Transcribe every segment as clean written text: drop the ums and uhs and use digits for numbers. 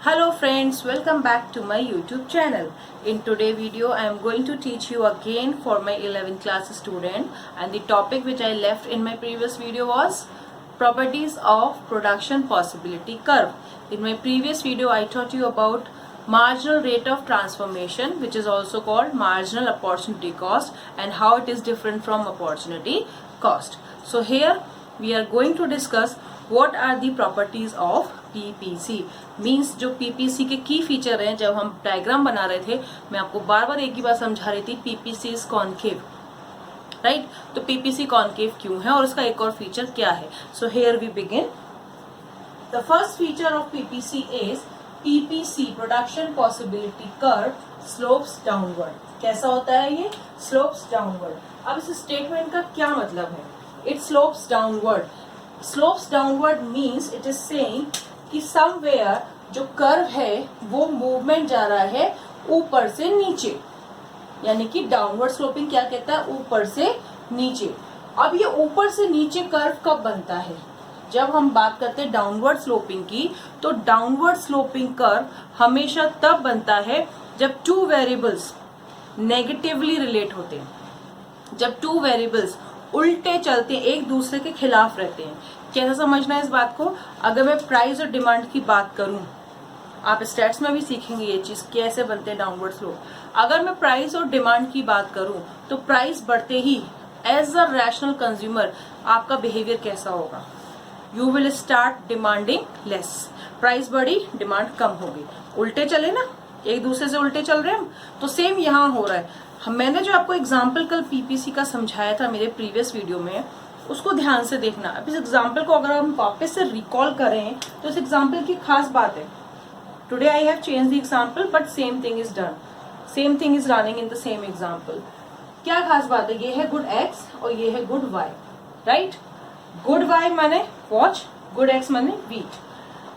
Hello friends, welcome back to my YouTube channel. In today's video I am going to teach you again for my 11th class student, and the topic which I left in my previous video was properties of production possibility curve. In my previous video I taught you about marginal rate of transformation, which is also called marginal opportunity cost, and how it is different from opportunity cost. So here we are going to discuss what are the properties of PPC. Means जो PPC के की feature हैं, जब हम diagram बना रहे थे मैं आपको बार बार एक ही बात समझा रही थी, PPC इज कॉन्केव, राइट? तो PPC कॉन्केव क्यों है और उसका एक और फीचर क्या है. So here we begin. The first feature of PPC is PPC production possibility curve slopes downward. कैसा होता है ये? Slopes downward. अब इस स्टेटमेंट का क्या मतलब है? It slopes downward. Slopes downward means it is saying कि समवेयर जो कर्व है वो मूवमेंट जा रहा है ऊपर से नीचे, यानी कि डाउनवर्ड स्लोपिंग क्या कहता है? ऊपर से नीचे. अब ये ऊपर से नीचे कर्व कब बनता है? जब हम बात करते हैं डाउनवर्ड स्लोपिंग की, तो डाउनवर्ड स्लोपिंग कर्व हमेशा तब बनता है जब टू वेरिएबल्स नेगेटिवली रिलेट होते हैं, जब टू वेरिएबल्स उल्टे चलते हैं, एक दूसरे के खिलाफ रहते हैं. कैसा समझना है इस बात को? अगर मैं प्राइस और डिमांड की बात करूं, आप स्टैट्स में भी सीखेंगे ये चीज कैसे बनते हैं डाउनवर्ड स्लोप. अगर मैं प्राइस और डिमांड की बात करूं तो प्राइस बढ़ते ही एज अ रैशनल कंज्यूमर आपका बिहेवियर कैसा होगा? You will start demanding less. Price बढ़ी, डिमांड कम होगी. उल्टे चले ना, एक दूसरे से उल्टे चल रहे हैं हम, तो सेम यहाँ हो रहा है. मैंने जो आपको एग्जाम्पल कल PPC का समझाया था मेरे प्रीवियस वीडियो में, उसको ध्यान से देखना. अब इस एग्जाम्पल को अगर हम वापस से रिकॉल करें तो इस एग्जाम्पल की खास बात है, today I have change the example but same thing is done, same thing is running in the same example. क्या खास बात है? ये है गुड एक्स और ये है good Y, right? Good Y माने वॉच, गुड एक्स माने वीट.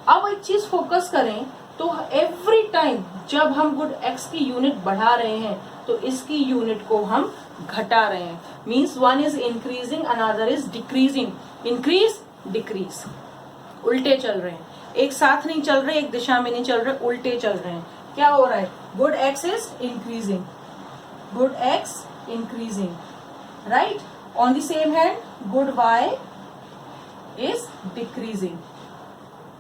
अब एक चीज फोकस करें तो एवरी टाइम जब हम गुड एक्स की यूनिट बढ़ा रहे हैं तो इसकी यूनिट को हम घटा रहे हैं. Means one is increasing, another is decreasing. Increase, decrease, उल्टे चल रहे हैं, एक साथ नहीं चल रहे, एक दिशा में नहीं चल रहे, उल्टे चल रहे हैं. क्या हो रहा है? Good X is increasing, good X increasing, right? On the same hand good Y is decreasing,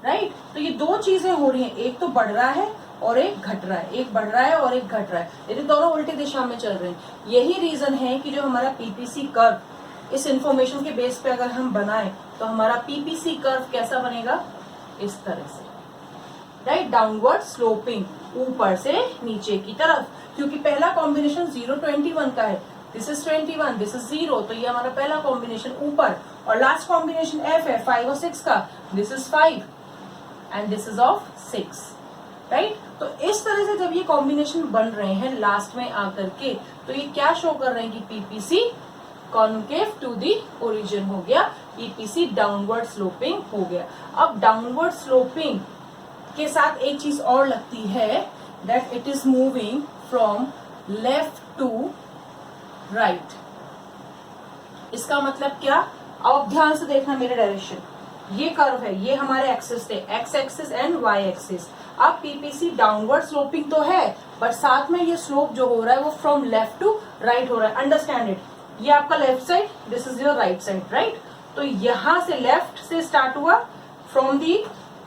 right? तो ये दो चीजें हो रही हैं, एक तो बढ़ रहा है और एक घट रहा है, एक बढ़ रहा है और एक घट रहा है, ये दोनों उल्टी दिशा में चल रहे हैं. यही रीजन है कि जो हमारा PPC कर्व, इस इंफॉर्मेशन के बेस पे अगर हम बनाएं तो हमारा PPC कर्व कैसा बनेगा? इस तरह से, राइट? डाउनवर्ड स्लोपिंग, ऊपर से नीचे की तरफ, क्योंकि पहला कॉम्बिनेशन 0-21 का है. दिस इज 21, दिस इज 0, तो ये हमारा पहला कॉम्बिनेशन ऊपर, और लास्ट कॉम्बिनेशन F है 5 और 6 का. This is 5 and this is of 6, right? तो इस तरह से जब ये कॉम्बिनेशन बन रहे हैं लास्ट में आकर के, तो ये क्या शो कर रहे हैं कि PPC concave to the origin हो गया, PPC डाउनवर्ड स्लोपिंग हो गया. अब डाउनवर्ड स्लोपिंग के साथ एक चीज और लगती है, that it is moving from left to right. इसका मतलब क्या? अब ध्यान से देखना मेरे डायरेक्शन. ये कर्व है, ये हमारे एक्सिस थे, X axis and Y axis. अब PPC डाउनवर्ड स्लोपिंग तो है, बट साथ में ये स्लोप जो हो रहा है वो फ्रॉम लेफ्ट टू राइट हो रहा है. Understand it. ये आपका left side, this is your right side, right? तो यहां से लेफ्ट से स्टार्ट हुआ from the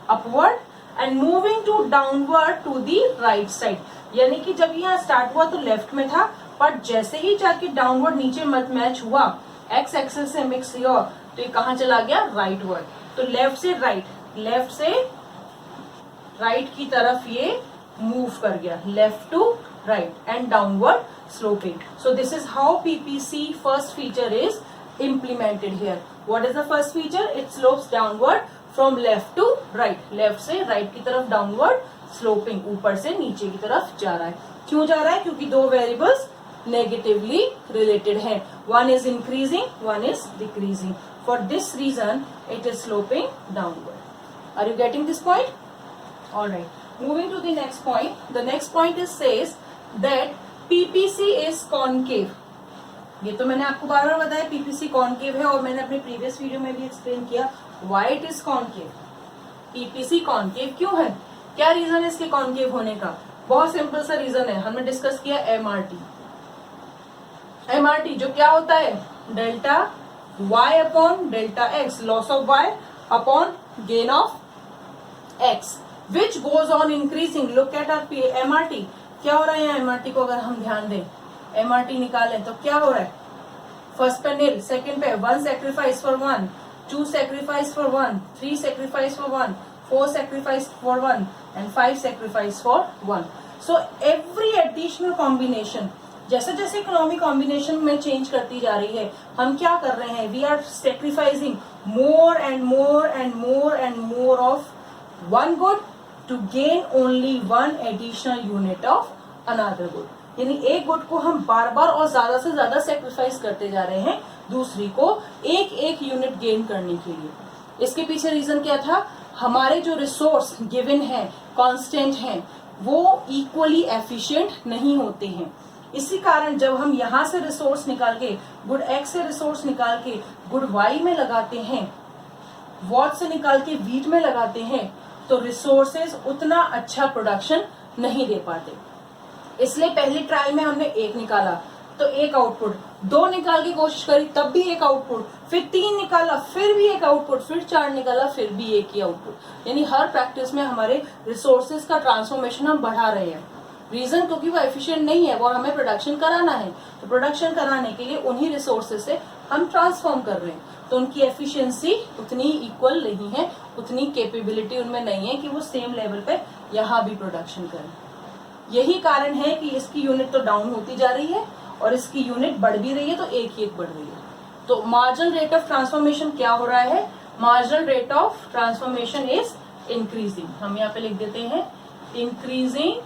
upward and moving to downward to the right side. यानी कि जब यहाँ स्टार्ट हुआ तो लेफ्ट में था, बट जैसे ही जाके डाउनवर्ड नीचे मत मैच हुआ, एक्स एक्सिस से मिक्स हुआ, तो ये कहाँ चला गया? Rightward. तो लेफ्ट से राइट, लेफ्ट से राइट की तरफ ये मूव कर गया, left to right and downward sloping. So this is how PPC first feature is implemented here. What is the first feature? It slopes downward from left to right. Left से right की तरफ downward sloping, ऊपर से नीचे की तरफ जा रहा है. क्यों जा रहा है? क्योंकि दो वेरिएबल्स नेगेटिवली रिलेटेड हैं. One is increasing, one is decreasing. For this reason, it is sloping downward. Are you getting this point? All right. Moving to the next point. The next point is says that PPC is concave. ये तो मैंने आपको बार बार बताया PPC concave है, और मैंने अपने previous video में भी एक्सप्लेन किया why it is concave. PPC concave क्यों है? क्या रीजन है इसके कॉन्केव होने का? बहुत सिंपल सा रीजन है, हमने डिस्कस किया एमआरटी। एमआरटी जो क्या होता है, delta Y upon delta X, loss of Y upon gain of X, which goes on increasing. Look at our MRT, क्या हो रहा है यहाँ एमआरटी को अगर हम ध्यान दें, एमआरटी निकालें तो क्या हो रहा है, फर्स्ट पे नील, सेकंड पे 1 sacrifice for 1, 2 sacrifice for 1, 3 sacrifice for 1, 4 sacrifice for 1 and 5 sacrifice for 1. So every additional combination, जैसे जैसे इकोनॉमी कॉम्बिनेशन में चेंज करती जा रही है, हम क्या कर रहे हैं, we are sacrificing more and more and more and more of one good to gain only one additional unit of another good. यानी एक गुड को हम बार बार और ज्यादा से ज्यादा सेक्रीफाइस करते जा रहे हैं दूसरी को एक एक यूनिट गेन करने के लिए। इसके पीछे रीजन क्या था, हमारे जो रिसोर्स गिवन है, कांस्टेंट हैं, वो इक्वली एफिशिएंट नहीं होते हैं। इसी कारण जब हम यहाँ से रिसोर्स निकाल के, गुड एक्स से रिसोर्स निकाल के गुड वाई में लगाते हैं, वॉट से निकाल के वीट में लगाते हैं, तो रिसोर्सेज उतना अच्छा प्रोडक्शन नहीं दे पाते। इसलिए पहली ट्रायल में हमने 1 निकाला तो 1 आउटपुट, 2 निकाल की कोशिश करी तब भी 1 आउटपुट, फिर 3 निकाला फिर भी 1 आउटपुट, फिर 4 निकाला फिर भी 1 ही आउटपुट। यानी हर प्रैक्टिस में हमारे रिसोर्सेज का ट्रांसफॉर्मेशन हम बढ़ा रहे हैं। रीजन क्योंकि वो एफिशिएंट नहीं है, वो हमें प्रोडक्शन कराना है, तो प्रोडक्शन कराने के लिए उन्हीं रिसोर्सेज से हम ट्रांसफॉर्म कर रहे हैं, तो उनकी एफिशिएंसी उतनी इक्वल नहीं है, उतनी कैपेबिलिटी उनमें नहीं है कि वो सेम लेवल पे यहाँ भी प्रोडक्शन करें। यही कारण है कि इसकी यूनिट तो डाउन होती जा रही है और इसकी यूनिट बढ़ भी रही है, तो एक ही एक बढ़ रही है। तो मार्जिनल रेट ऑफ ट्रांसफॉर्मेशन क्या हो रहा है, marginal rate of transformation is increasing. हम यहाँ पे लिख देते हैं increasing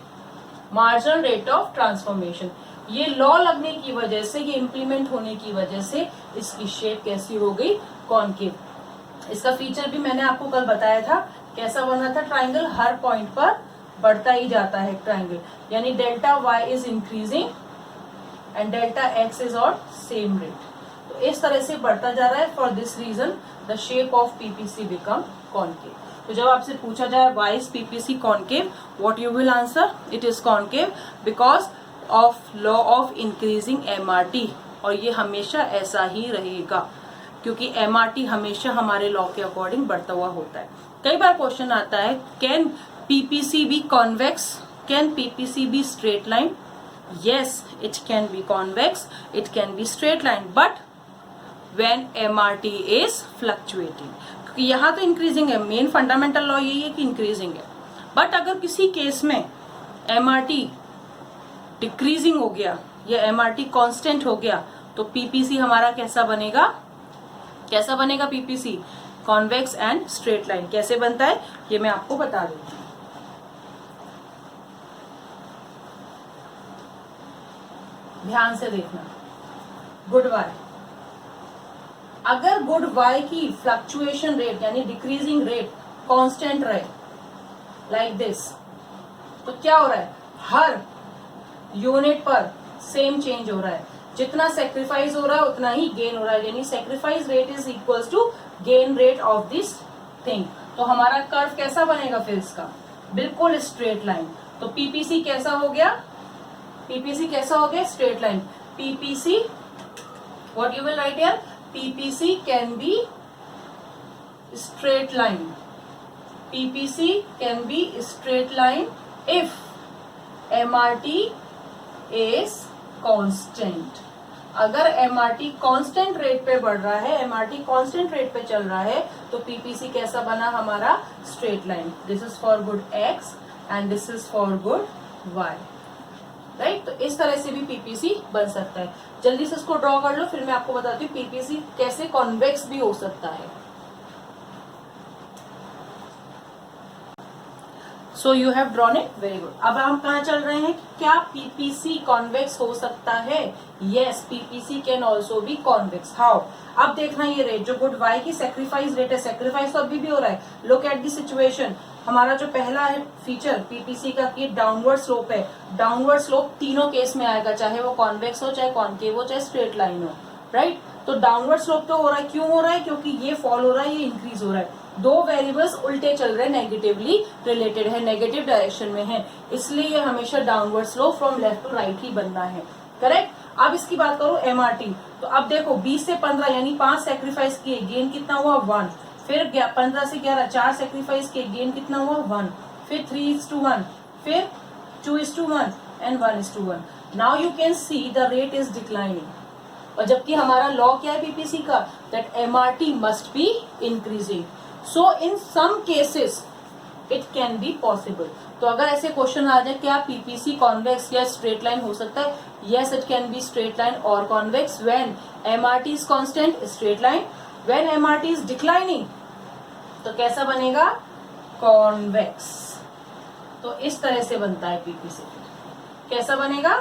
marginal rate of transformation. ये लॉ लगने की वजह से, ये इम्प्लीमेंट होने की वजह से इसकी शेप कैसी हो गई, कॉनकेव। इसका फीचर भी मैंने आपको कल बताया था, कैसा बना था ट्राइंगल, हर पॉइंट पर बढ़ता ही जाता है ट्राइंगल, यानी delta Y is increasing and delta X is on same rate. तो इस तरह से बढ़ता जा रहा है। For this reason the shape of PPC become concave. तो जब आपसे पूछा जाए why is PPC concave, what you will answer, it is concave because of law of increasing MRT. और ये हमेशा ऐसा ही रहेगा क्योंकि एमआरटी हमेशा हमारे लॉ के अकॉर्डिंग बढ़ता हुआ होता है। कई बार क्वेश्चन आता है, can PPC be convex, can PPC be straight line? yes, it can be convex, it can be straight line, but when MRT is fluctuating, क्योंकि यहाँ तो इंक्रीजिंग है, मेन फंडामेंटल लॉ यही है कि इंक्रीजिंग है। बट अगर किसी केस में MRT डिक्रीजिंग हो गया या MRT कांस्टेंट हो गया, तो पीपीसी हमारा कैसा बनेगा, कैसा बनेगा PPC, convex and straight line. कैसे बनता है ये मैं आपको बता देती हूँ। ध्यान से देखना, गुड वाई, अगर गुड वाई की फ्लक्चुएशन रेट यानी डिक्रीजिंग रेट कांस्टेंट रहे लाइक दिस, तो क्या हो रहा है, हर यूनिट पर सेम चेंज हो रहा है, जितना सेक्रीफाइस हो रहा है उतना ही गेन हो रहा है, यानी sacrifice rate is equals to gain rate of this thing. तो हमारा कर्व कैसा बनेगा फिर इसका, बिल्कुल स्ट्रेट लाइन। तो पीपीसी कैसा हो गया, पीपीसी कैसा हो गया, straight line. PPC, what you will write here, PPC can be straight line, PPC can be straight line if MRT is constant. अगर एमआरटी कांस्टेंट रेट पे बढ़ रहा है, एमआरटी कांस्टेंट रेट पे चल रहा है, तो पीपीसी कैसा बना हमारा, straight line. This is for good X and this is for good Y, right. तो इस तरह से भी पीपीसी बन सकता है। जल्दी से इसको ड्रॉ कर लो, फिर मैं आपको बताती हूँ पीपीसी कैसे कॉन्वेक्स भी हो सकता है। So you have drawn it, very good. अब हम कहाँ चल रहे हैं, क्या पीपीसी कॉन्वेक्स हो सकता है? Yes, PPC can also be convex. How? अब देखना ये रेट जो गुड वाई की सेक्रीफाइस रेट है, सेक्रीफाइस तो अभी भी हो रहा है। लुक एट दी सिचुएशन, हमारा जो पहला है फीचर पीपीसी का कि डाउनवर्ड स्लोप है, डाउनवर्ड स्लोप तीनों केस में आएगा, चाहे वो कॉन्वेक्स हो, चाहे कॉनकेव हो, चाहे स्ट्रेट लाइन हो, राइट। तो डाउनवर्ड स्लोप तो हो रहा है, क्यों हो रहा है? क्योंकि ये फॉल हो रहा है, ये इंक्रीज हो रहा है, दो वेरिएबल्स उल्टे चल रहे हैं, नेगेटिवली रिलेटेड है, नेगेटिव डायरेक्शन में है, इसलिए ये हमेशा downward slope from left to right ही बनना है। करेक्ट। अब इसकी बात करो एमआरटी, तो अब देखो 20 से 15 यानी 5 सेक्रीफाइस किए, गेन कितना हुआ 1, फिर 15 से 11 4 सेक्रीफाइस किए, गेन कितना हुआ 1, फिर 3:1, फिर 2:1 एंड 1:1। Now you can see the rate is declining, और जबकि हमारा लॉ क्या है पीपीसी का, that MRT must be increasing. So in some cases it can be possible. तो अगर ऐसे क्वेश्चन आ जाए क्या पीपीसी कॉन्वेक्स या स्ट्रेट लाइन हो सकता है, yes it can be straight line और convex when MRT is constant, straight line, when MRT is declining तो कैसा बनेगा, कॉन्वेक्स। तो इस तरह से बनता है पीपीसी। कैसा बनेगा,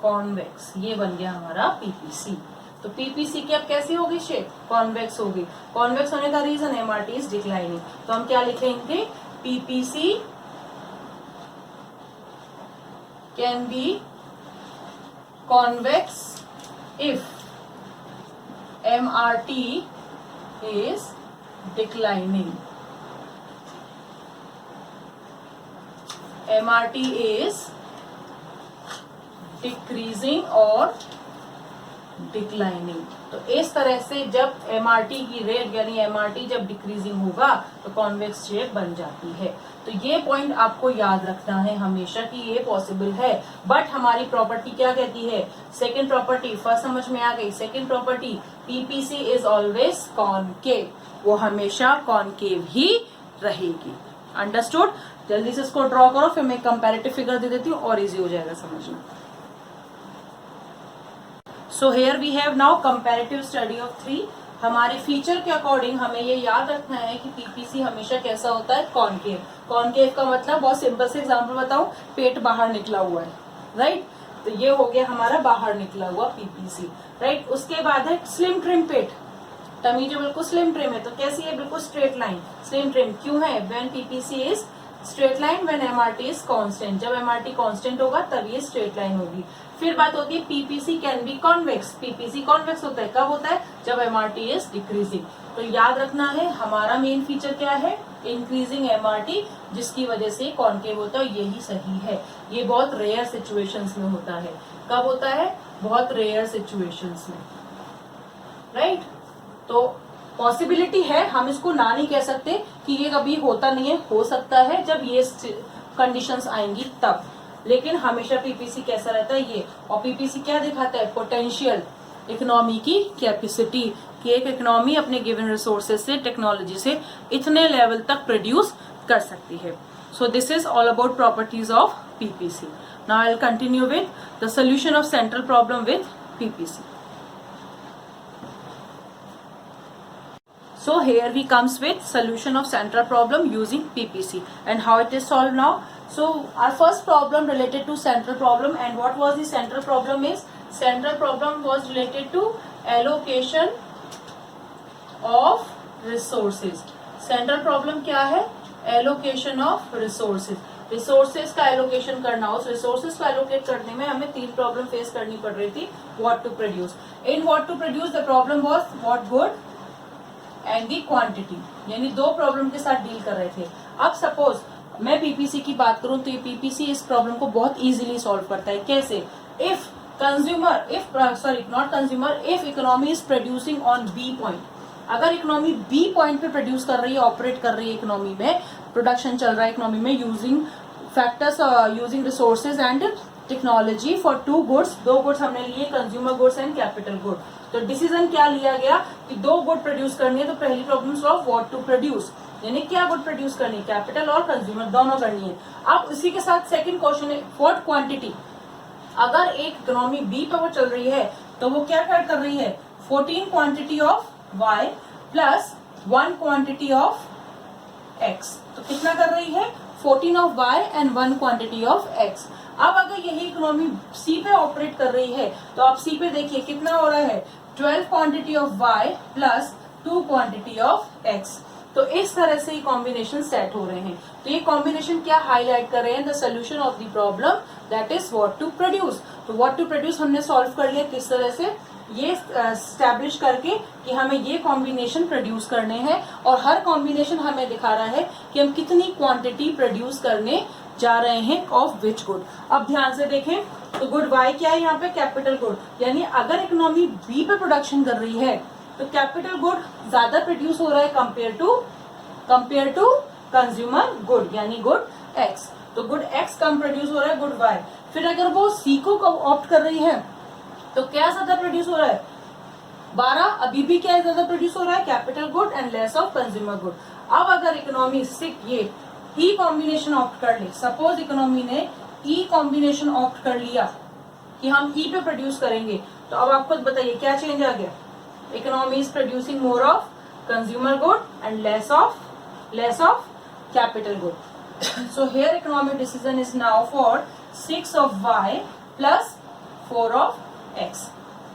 कॉन्वेक्स। ये बन गया हमारा पीपीसी। तो पीपीसी की अब कैसी होगी शेप, कॉन्वेक्स होगी। कॉन्वेक्स होने का रीजन एमआरटी इज डिक्लाइनिंग, तो हम क्या लिखेंगे, PPC can be convex if MRT is declining, MRT is decreasing और डिक्लाइनिंग। तो इस तरह से जब एमआरटी की रेट यानी एमआरटी जब डिक्रीजिंग होगा तो कॉन्वेक्स शेप बन जाती है। तो ये पॉइंट आपको याद रखना है हमेशा कि ये पॉसिबल है, बट हमारी प्रॉपर्टी क्या कहती है, सेकंड प्रॉपर्टी, फर्स्ट समझ में आ गई, second property PPC is always concave, वो हमेशा कॉनकेव ही रहेगी। अंडरस्टूड। जल्दी से इसको ड्रॉ करो, फिर मैं कंपैरेटिव फिगर दे देती हूँ और इजी हो जाएगा समझना। So here we have now comparative study of 3। हमारे फीचर के अकॉर्डिंग हमें ये याद रखना है कि पीपीसी हमेशा कैसा होता है, कॉनकेव। कॉनकेव का मतलब, बहुत सिंपल से एग्जांपल बताऊं, पेट बाहर निकला हुआ है, राइट। तो ये हो गया हमारा बाहर निकला हुआ पीपीसी, राइट। उसके बाद है स्लिम ट्रिम पेट, टमी जो बिल्कुल स्लिम ट्रिम है, तो कैसी है, बिल्कुल स्ट्रेट लाइन, स्लिम ट्रिम। क्यों है, when PPC is straight line, when MRT is constant, जब एमआरटी कांस्टेंट होगा तब ये स्ट्रेट लाइन होगी। फिर बात होती है PPC can be convex, PPC convex होता है, कब होता है, जब एमआरटी इज डिक्रीजिंग। तो याद रखना है हमारा मेन फीचर क्या है, इंक्रीजिंग एमआरटी, जिसकी वजह से कॉन्केव होता है, यही सही है। ये बहुत रेयर सिचुएशंस में होता है, कब होता है, बहुत रेयर सिचुएशंस में, राइट। तो पॉसिबिलिटी है, हम इसको ना नहीं कह सकते कि ये कभी होता नहीं है, हो सकता है जब ये कंडीशंस आएंगी तब, लेकिन हमेशा पीपीसी कैसा रहता है ये। और पीपीसी क्या दिखाता है, पोटेंशियल, इकोनॉमी की कैपेसिटी, कि एक इकोनॉमी अपने गिवन रिसोर्सेज से, टेक्नोलॉजी से इतने लेवल तक प्रोड्यूस कर सकती है। सो this is all about properties of PPC. Now I will continue with the solution of central problem with PPC. So here we comes with solution of central problem using PPC and how it is solved now. So our first problem related to central problem, and what was the central problem is, central problem was related to allocation of resources. Central problem क्या है, allocation of resources. Resources का allocation करना हो, resources को allocate करने में हमें 3 problem face करनी पड़ रही थी। What to produce, in what to produce the problem was what good and the quantity, यानी 2 प्रॉब्लम के साथ डील कर रहे थे। अब सपोज मैं पीपीसी की बात करूं तो ये पीपीसी इस प्रॉब्लम को बहुत इजीली सॉल्व करता है। कैसे, if consumer, if economy is producing on B point, अगर इकोनॉमी बी पॉइंट पे प्रोड्यूस कर रही है, ऑपरेट कर रही है, इकोनॉमी में प्रोडक्शन चल रहा है इकोनॉमी में, using factors, using resources and technology for 2 goods, 2 goods हमने लिए, consumer goods and capital good. तो डिसीजन क्या लिया गया कि 2 गुड प्रोड्यूस करनी है, तो पहली problem solve what to produce, यानी क्या गुड प्रोड्यूस करनी है, कैपिटल और कंज्यूमर दोनों करनी है। अब इसी के साथ सेकंड क्वेश्चन है व्हाट क्वांटिटी, अगर एक इकोनॉमी बी पे वो चल रही है तो वो क्या कर रही है, 14 quantity of y plus 1 quantity of x, तो कितना कर रही है, 14 of y and 1 quantity of x। अब अगर यही इकोनॉमी सी पे ऑपरेट कर रही है तो आप सी पे देखिए कितना हो रहा है, 12 quantity of y plus 2 quantity of x। तो इस तरह से ये कॉम्बिनेशन सेट हो रहे हैं। तो ये कॉम्बिनेशन क्या हाईलाइट कर रहे हैं, the solution of the problem that is what to produce. तो व्हाट टू प्रोड्यूस हमने सॉल्व कर लिया किस तरह से, ये स्टैब्लिश करके कि हमें ये कॉम्बिनेशन प्रोड्यूस करने हैं, और हर कॉम्बिनेशन हमें दिखा रहा है कि हम कितनी क्वांटिटी प्रोड्यूस करने जा रहे हैं ऑफ विच गुड। अब ध्यान से देखें तो गुड वाई क्या है यहाँ पे, कैपिटल गुड, यानी अगर इकोनॉमी बी पे प्रोडक्शन कर रही है तो कैपिटल गुड ज्यादा प्रोड्यूस हो रहा है कंपेयर टू कंज्यूमर गुड, यानी गुड एक्स। तो गुड एक्स कम प्रोड्यूस हो रहा है गुड वाई। फिर अगर वो सी को ऑप्ट कर रही है तो क्या ज्यादा प्रोड्यूस हो रहा है, 12, अभी भी क्या ज्यादा प्रोड्यूस हो रहा है, capital good and less of consumer good. अब अगर इकोनॉमी सिक ये ई कॉम्बिनेशन ऑप्ट कर ले, सपोज इकोनॉमी ने ई कॉम्बिनेशन ऑप्ट कर लिया कि हम ई पे प्रोड्यूस करेंगे, तो अब आप खुद बताइए क्या चेंज आ गया, economy is producing more of consumer good and less of capital good. So here economic decision is now for 6 of y plus 4 of x।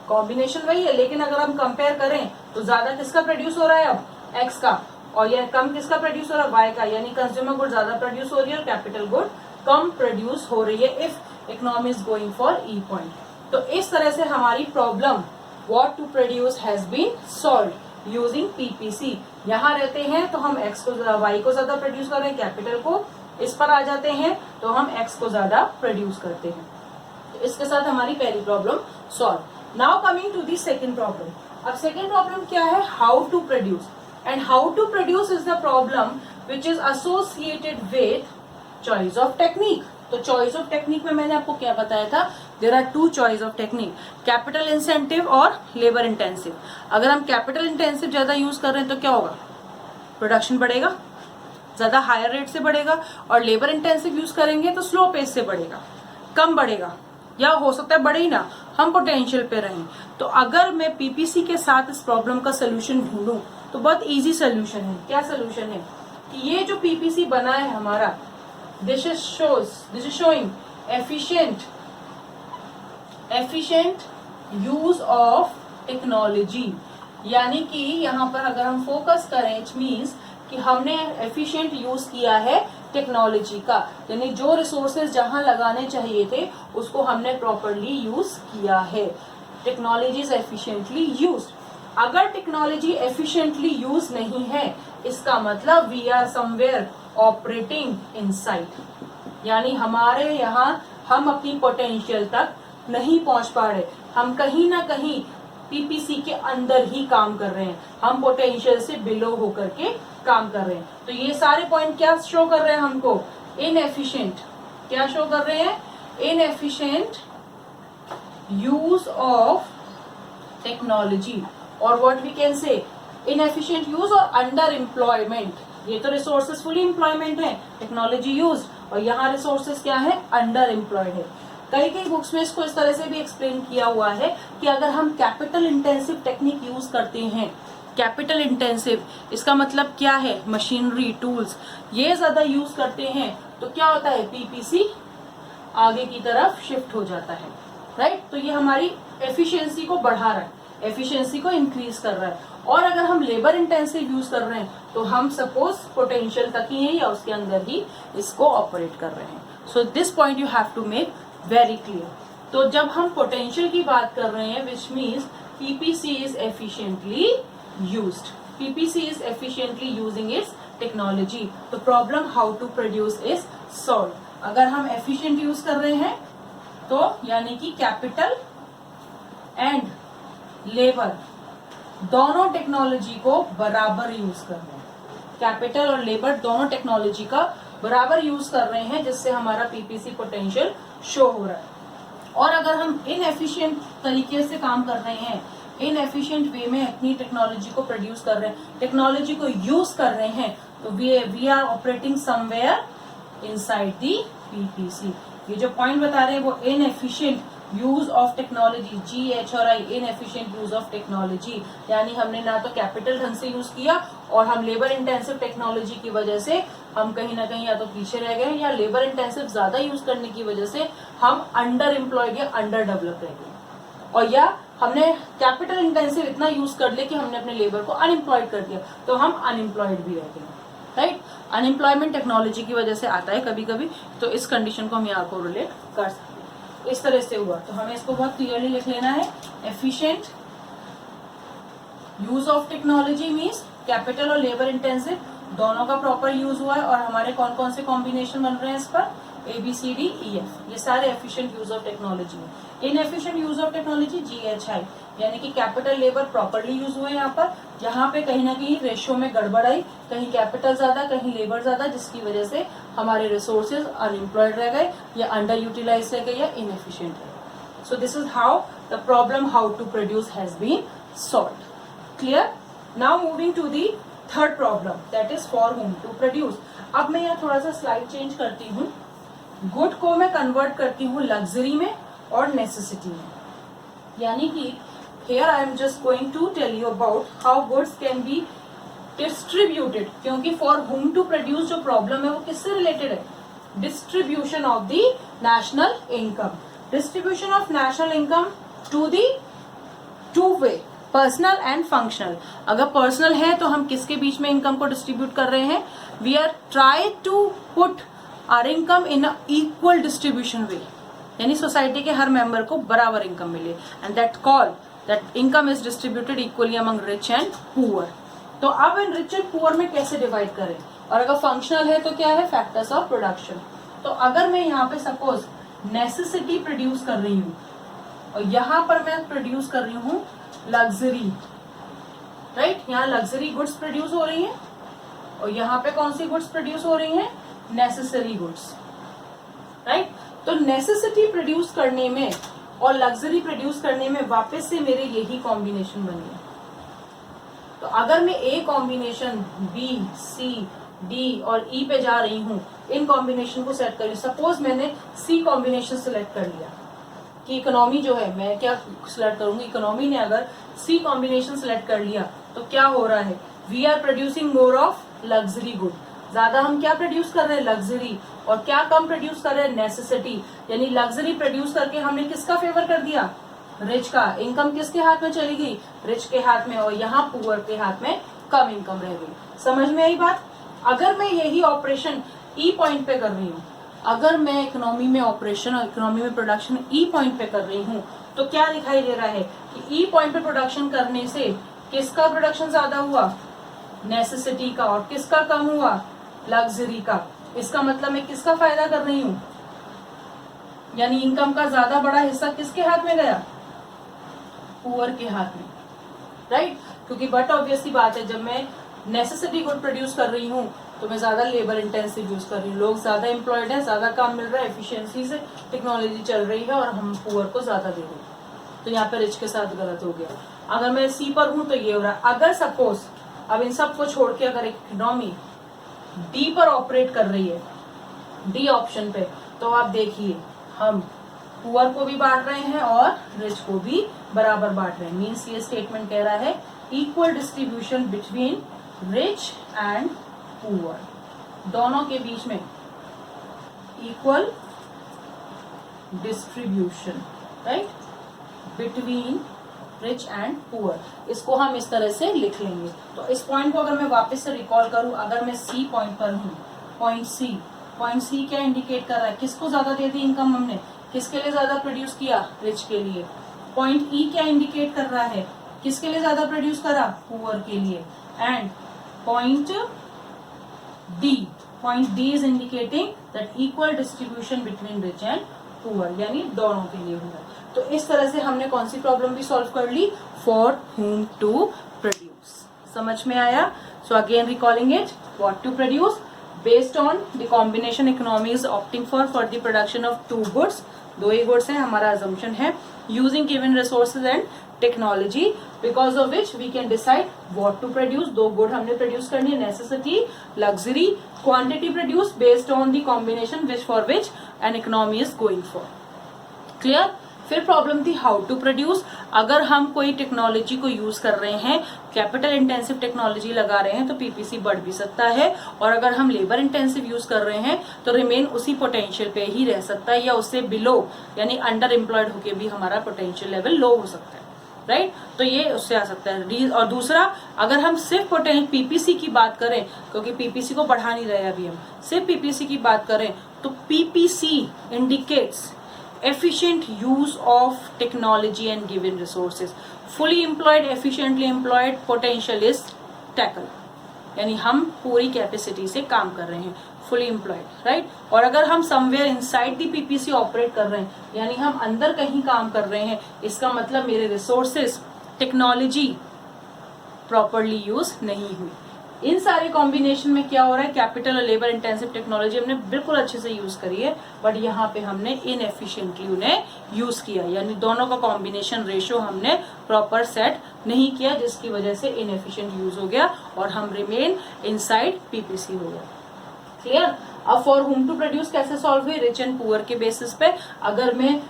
Combination वही है, लेकिन अगर हम कंपेयर करें तो ज्यादा किसका प्रोड्यूस हो रहा है, अब x का, और यह कम किसका प्रोड्यूस हो रहा है, y का, यानी कंज्यूमर गुड ज्यादा प्रोड्यूस हो रही है और कैपिटल गुड कम प्रोड्यूस हो रही है if economy is going for E point. तो इस तरह से हमारी problem what to produce has been solved using PPC. यहाँ रहते हैं तो हम x को y को ज्यादा प्रोड्यूस कर रहे हैं, कैपिटल को, इस पर आ जाते हैं तो हम x को ज्यादा प्रोड्यूस करते हैं। तो इसके साथ हमारी पहली problem solve. Now coming to the second problem. अब सेकंड प्रॉब्लम क्या है, how to produce, and how to produce is the problem which is associated with choice of technique. तो चॉइस ऑफ टेक्निक में मैंने आपको क्या बताया था, there are 2 choice of technique, capital incentive और लेबर इंटेंसिव। अगर हम कैपिटल इंटेंसिव ज्यादा यूज कर रहे हैं तो क्या होगा, प्रोडक्शन बढ़ेगा, ज्यादा हायर रेट से बढ़ेगा, और लेबर इंटेंसिव यूज करेंगे तो स्लो पेस से बढ़ेगा, कम बढ़ेगा, या हो सकता है बढ़े ही ना, हम पोटेंशियल पे रहें। तो अगर मैं पीपीसी के साथ इस प्रॉब्लम का सोल्यूशन ढूंढूं तो बहुत इजी सोल्यूशन है। क्या सोल्यूशन है कि ये जो पीपीसी बना है हमारा, this is showing efficient use of technology, यानी कि यहाँ पर अगर हम फोकस करें इट मीन्स कि हमने एफिशिएंट यूज किया है टेक्नोलॉजी का, यानी जो रिसोर्सेज जहां लगाने चाहिए थे उसको हमने प्रॉपरली यूज किया है। Technology is efficiently used. अगर टेक्नोलॉजी एफिशिएंटली यूज नहीं है इसका मतलब we are somewhere operating inside, यानी हमारे यहाँ हम अपनी पोटेंशियल तक नहीं पहुंच पा रहे, हम कहीं ना कहीं पीपीसी के अंदर ही काम कर रहे हैं, हम पोटेंशियल से बिलो होकर के काम कर रहे हैं। तो ये सारे पॉइंट क्या शो कर रहे हैं हमको, इनएफिशिएंट, क्या शो कर रहे हैं, इनएफिशिएंट यूज ऑफ टेक्नोलॉजी, और what we can say inefficient use और अंडर एम्प्लॉयमेंट। ये तो रिसोर्सेज फुली एम्प्लॉयमेंट है, टेक्नोलॉजी यूज, और यहाँ रिसोर्सेज क्या है, अंडर एम्प्लॉयड है। कई बुक्स में इसको इस तरह से भी एक्सप्लेन किया हुआ है कि अगर हम कैपिटल इंटेंसिव टेक्निक यूज करते हैं, कैपिटल इंटेंसिव इसका मतलब क्या है, मशीनरी, टूल्स, ये ज्यादा यूज करते हैं तो क्या होता है, पीपीसी आगे की तरफ शिफ्ट हो जाता है, राइट। तो ये हमारी एफिशिएंसी को बढ़ा रहा है, एफिशिएंसी को इंक्रीज कर रहा है। और अगर हम लेबर इंटेंसिव यूज कर रहे हैं तो हम सपोज पोटेंशियल तक ही है या उसके अंदर ही इसको ऑपरेट कर रहे हैं। So this point you have to make very clear. तो जब हम पोटेंशियल की बात कर रहे हैं which means PPC is efficiently used, PPC is efficiently using its technology. तो problem how to produce is solve. अगर हम एफिशिएंट यूज कर रहे हैं तो यानी कि कैपिटल एंड लेबर दोनों टेक्नोलॉजी को बराबर यूज कर रहे हैं, कैपिटल और लेबर दोनों टेक्नोलॉजी का बराबर यूज कर रहे हैं, जिससे हमारा पीपीसी पोटेंशियल शो हो रहा है। और अगर हम इनएफिशिएंट तरीके से काम कर रहे हैं, इनएफिशिएंट वे में अपनी टेक्नोलॉजी को प्रोड्यूस कर रहे हैं, टेक्नोलॉजी को यूज कर रहे हैं, तो we are operating somewhere inside the PPC. ये जो पॉइंट बता रहे हैं वो inefficient use of technology, GHI, inefficient use of technology, यानी हमने ना तो कैपिटल ढंग से यूज किया और हम लेबर इंटेंसिव टेक्नोलॉजी की वजह से हम कहीं ना कहीं या तो पीछे रह गए, या लेबर इंटेंसिव ज्यादा यूज करने की वजह से हम अंडर एम्प्लॉयड या अंडर डेवलप रह गए, और या हमने कैपिटल इंटेंसिव इतना यूज कर लिया कि हमने अपने लेबर को अनएम्प्लॉयड कर दिया, तो हम अनएम्प्लॉयड भी रह गए, राइट। अनएम्प्लॉयमेंट टेक्नोलॉजी की वजह से आता है कभी कभी, तो इस कंडीशन को हम यहाँ को रिलेट कर सकते हैं। इस तरह से हुआ, तो हमें इसको बहुत क्लियरली लिख लेना है, efficient use of technology means capital और लेबर इंटेंसिव दोनों का प्रॉपर यूज हुआ है, और हमारे कौन कौन से कॉम्बिनेशन बन रहे हैं इस पर, ABCDEF, ये सारे एफिशिएंट यूज ऑफ टेक्नोलॉजी है। Inefficient use of technology GHI, यानी कि कैपिटल लेबर प्रॉपरली यूज हुए यहाँ पर, यहाँ पे कहीं ना कहीं रेशियो में गड़बड़ आई, कहीं कैपिटल ज्यादा कहीं लेबर ज्यादा, जिसकी वजह से हमारे रिसोर्सेज अनएम्प्लॉयड रह गए या अंडर यूटिलाइज रह गए या इनएफिशिएंट रह गए। So this is how the problem how to produce has been solved. Clear? Now moving to the third problem, that is for whom to produce. अब मैं यहाँ थोड़ा सा स्लाइड चेंज करती हूँ, गुड को मैं कन्वर्ट करती हूँ लग्जरी में और नेसेसिटी में, यानी कि here I am just going to tell you about how goods can be distributed, क्योंकि for whom to produce जो प्रॉब्लम है वो किससे रिलेटेड है, distribution of the national income, distribution of national income to the two way, personal and functional. अगर personal है तो हम किसके बीच में इनकम को डिस्ट्रीब्यूट कर रहे हैं, we are try to put our income in a equal distribution way, यानी सोसाइटी के हर मेंबर को बराबर इनकम मिले, and that call that income is distributed equally among rich and poor. तो अब इन रिच एंड पुअर में कैसे डिवाइड करें, और अगर फंक्शनल है तो क्या है, फैक्टर्स ऑफ प्रोडक्शन। तो अगर मैं यहाँ पे सपोज नेसेसिटी प्रोड्यूस कर रही हूँ और यहाँ पर मैं प्रोड्यूस कर रही हूँ लग्जरी, राइट, यहाँ लग्जरी गुड्स प्रोड्यूस हो रही हैं और यहाँ पे कौन सी गुड्स प्रोड्यूस हो रही हैं, नेसेसरी गुड्स, राइट। तो नेसेसिटी प्रोड्यूस करने में और लग्जरी प्रोड्यूस करने में वापस से मेरे यही कॉम्बिनेशन बनी है। तो अगर मैं a combination B, C, D और E पे जा रही हूँ, इन कॉम्बिनेशन को सेट करी, सपोज मैंने C कॉम्बिनेशन सिलेक्ट कर लिया कि इकोनॉमी जो है, मैं क्या सिलेक्ट करूंगी, इकोनॉमी ने अगर C कॉम्बिनेशन सिलेक्ट कर लिया तो क्या हो रहा है, we are producing more of luxury good, ज्यादा हम क्या प्रोड्यूस कर रहे हैं, लग्जरी, और क्या कम प्रोड्यूस कर रहे हैं, नेसेसिटी। यानी लग्जरी प्रोड्यूस करके हमने किसका फेवर कर दिया, रिच का, इनकम किसके हाथ में चली गई, रिच के हाथ में, और यहाँ पुअर के हाथ में कम इनकम रह गई। समझ में आई बात? अगर मैं यही ऑपरेशन ई पॉइंट पे कर रही हूँ, अगर मैं इकोनॉमी में ऑपरेशन और इकोनॉमी में प्रोडक्शन ई पॉइंट पे कर रही हूँ, तो क्या दिखाई दे रहा है कि ई पॉइंट पे प्रोडक्शन करने से किसका प्रोडक्शन ज्यादा हुआ, नेसेसिटी का, और किसका कम हुआ, लग्जरी का। इसका मतलब मैं किसका फायदा कर रही हूँ, यानी इनकम का ज्यादा बड़ा हिस्सा किसके हाथ में गया, पुअर के हाथ में, राइट। क्योंकि बट ऑब्वियसली बात है, जब मैं नेसेसिटी गुड प्रोड्यूस कर रही हूँ तो मैं ज्यादा लेबर इंटेंसिव यूज कर रही हूँ, लोग ज्यादा एम्प्लॉयड है, ज्यादा काम मिल रहा है, एफिशिएंसी से टेक्नोलॉजी चल रही है, और हम पुअर को ज्यादा दे रहे हैं, तो यहाँ पे रिच के साथ गलत हो गया। अगर मैं सी पर हूँ तो ये हो रहा है। अगर सपोज अब इन सबको छोड़ के अगर इकोनॉमी डी पर ऑपरेट कर रही है, डी ऑप्शन पे, तो आप देखिए हम पुअर को भी बांट रहे हैं और रिच को भी बराबर बांट रहे हैं। मीन्स ये स्टेटमेंट कह रहा है equal distribution between rich and poor, दोनों के बीच में equal distribution, right, between rich and poor. इसको हम इस तरह से लिख लेंगे। तो इस पॉइंट को अगर मैं वापस से रिकॉल करूं, अगर मैं सी पॉइंट पर हूं, पॉइंट सी क्या इंडिकेट कर रहा है, किसको ज्यादा दे दी इनकम हमने, किसके लिए ज्यादा प्रोड्यूस किया, रिच के लिए। पॉइंट ई क्या इंडिकेट कर रहा है, किसके लिए ज्यादा प्रोड्यूस करा, पुअर के लिए। And point D is indicating that equal distribution between rich and poor, यानी दोनों के लिए हुआ। तो इस तरह से हमने कौन सी प्रॉब्लम भी सॉल्व कर ली, फॉर हुम टू प्रोड्यूस। समझ में आया? So again recalling it, what to produce based on the combination economy is opting for the production of two goods, दो ही गुड्स है, हमारा अजम्पशन है, using given resources and technology, because of which we can decide what to produce. दो good हमने produce करनी है, necessity, luxury, quantity produce based on the combination which for which an economy is going for. Clear? फिर problem थी how to produce. अगर हम कोई technology को यूज कर रहे हैं, कैपिटल इंटेंसिव टेक्नोलॉजी लगा रहे हैं, तो पीपीसी बढ़ भी सकता है, और अगर हम लेबर इंटेंसिव यूज कर रहे हैं तो रिमेन उसी पोटेंशियल पे ही रह सकता है, या उससे बिलो यानी अंडर एम्प्लॉयड होके भी हमारा पोटेंशियल लेवल लो हो सकता है, राइट। तो ये उससे आ सकता है। और दूसरा, अगर हम सिर्फ पीपीसी की बात करें, क्योंकि पीपीसी को बढ़ा नहीं रहे अभी हम, सिर्फ पीपीसी की बात करें, तो PPC indicates efficient use of technology and given resources. Fully employed, efficiently employed, potential is tackle, यानी हम पूरी कैपेसिटी से काम कर रहे हैं, फुली एम्प्लॉयड, राइट. और अगर हम somewhere inside the PPC operate कर रहे हैं, यानी हम अंदर कहीं काम कर रहे हैं, इसका मतलब मेरे रिसोर्सेस, टेक्नोलॉजी प्रॉपरली यूज नहीं हुई. इन सारे कॉम्बिनेशन में क्या हो रहा है, कैपिटल और लेबर इंटेंसिव टेक्नोलॉजी हमने बिल्कुल अच्छे से यूज करी है, बट यहाँ पे हमने इनएफिशिएंटली उन्हें यूज किया, यानी दोनों का कॉम्बिनेशन रेशियो हमने प्रॉपर सेट नहीं किया, जिसकी वजह से इनएफिशिएंट यूज हो गया और हम रिमेन इनसाइड पीपीसी हो गया. क्लियर. अब फॉर होम टू प्रोड्यूस कैसे सॉल्व हुई, रिच एंड पुअर के बेसिस पे. अगर मैं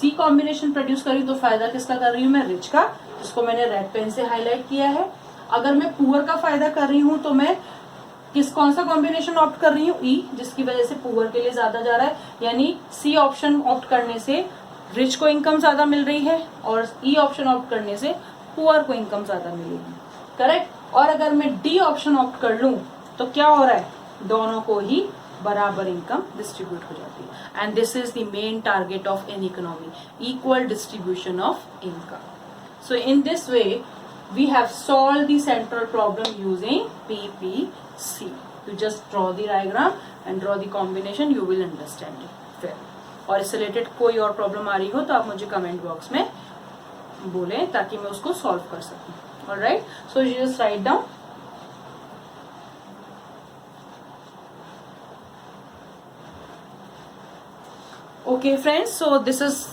सी कॉम्बिनेशन प्रोड्यूस करी तो फायदा किसका कर रही हूँ मैं, रिच का, जिसको मैंने रेड पेन से हाईलाइट किया है. अगर मैं पुअर का फायदा कर रही हूं तो मैं कौन सा कॉम्बिनेशन ऑप्ट कर रही हूँ, ई, जिसकी वजह से पुअर के लिए ज्यादा जा रहा है, यानी सी ऑप्शन ऑप्ट करने से रिच को इनकम ज्यादा मिल रही है और ई ऑप्शन ऑप्ट करने से पुअर को इनकम ज्यादा मिलेगी. करेक्ट. और अगर मैं डी ऑप्शन ऑप्ट कर लूं तो क्या हो रहा है, दोनों को ही बराबर इनकम डिस्ट्रीब्यूट हो जाती है. And this is the main target of an economy, equal distribution of income. So in this way we have solved the central problem using PPC. You just draw the diagram and draw the combination, you will understand it well. और इससे related कोई और problem आ रही हो तो आप मुझे comment box में बोलें ताकि मैं उसको सॉल्व कर सकूं. Alright, so you just write down. Okay friends, so this is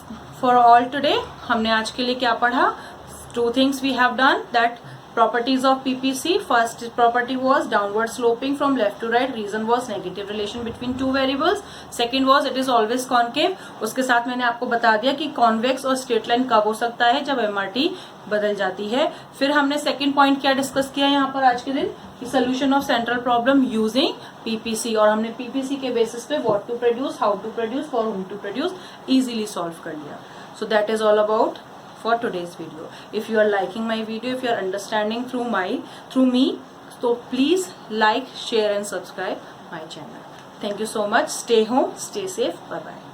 for all today. हमने आज के लिए क्या पढ़ा, two things we have done, that properties of PPC. First property was downward sloping from left to right. Reason was negative relation between two variables. Second was it is always concave. उसके साथ मैंने आपको बता दिया कि convex और straight line कब हो सकता है, जब MRT बदल जाती है. फिर हमने second point क्या डिस्कस किया यहाँ पर आज के दिन, कि solution of central problem using PPC, और हमने PPC के बेसिस पे what to produce, how to produce, for whom to produce easily solve कर लिया. So that is all about for today's video. If you are liking my video, if you are understanding through me, so please like, share and subscribe my channel. Thank you so much. Stay home, stay safe. Bye bye.